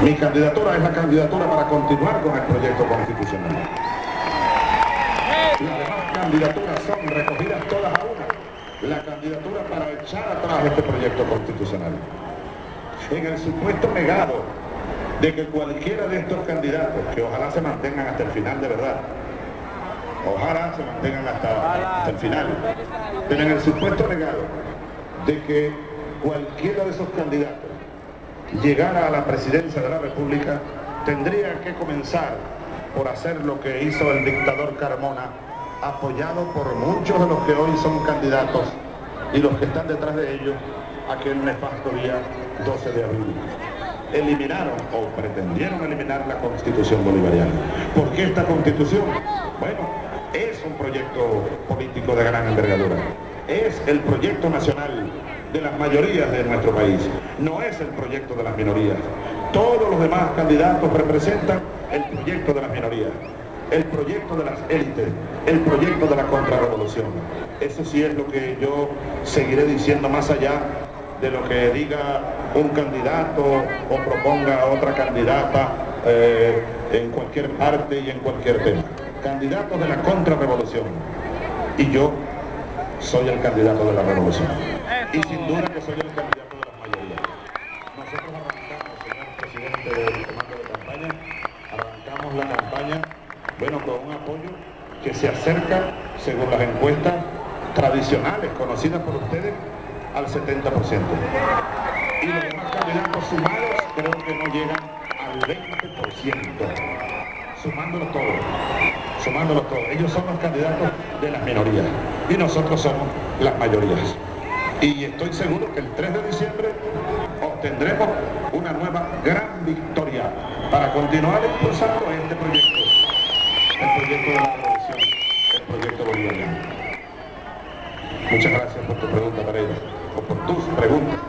Mi candidatura es la candidatura para continuar con el proyecto constitucional. Las demás candidaturas son recogidas todas a una. La candidatura para echar atrás este proyecto constitucional. En el supuesto negado de que cualquiera de estos candidatos, que ojalá se mantengan hasta el final de verdad, ojalá se mantengan hasta el final, pero en el supuesto negado de que cualquiera de esos candidatos llegara a la presidencia de la República, tendría que comenzar por hacer lo que hizo el dictador Carmona, apoyado por muchos de los que hoy son candidatos y los que están detrás de ellos, aquel nefasto día 12 de abril. Eliminaron o pretendieron eliminar la Constitución bolivariana. ¿Por qué esta Constitución? Bueno, es un proyecto político de gran envergadura. Es el proyecto nacional de las mayorías de nuestro país. No es el proyecto de las minorías. Todos los demás candidatos representan el proyecto de las minorías, el proyecto de las élites, el proyecto de la contrarrevolución. Eso sí es lo que yo seguiré diciendo más allá de lo que diga un candidato o proponga otra candidata en cualquier parte y en cualquier tema. Candidatos de la contrarrevolución. Y yo soy el candidato de la revolución. Y sin duda que soy el candidato de las mayorías. Nosotros arrancamos, señor presidente del comando de campaña, arrancamos la campaña, bueno, con un apoyo que se acerca, según las encuestas tradicionales, conocidas por ustedes, al 70%. Y los demás candidatos sumados creo que no llegan al 20%. Sumándolos todos. Ellos son los candidatos de las minorías y nosotros somos las mayorías. Y estoy seguro que el 3 de diciembre obtendremos una nueva gran victoria para continuar impulsando este proyecto, el proyecto de la revolución, el proyecto bolivariano. Muchas gracias por tu pregunta, Pereira, o por tus preguntas.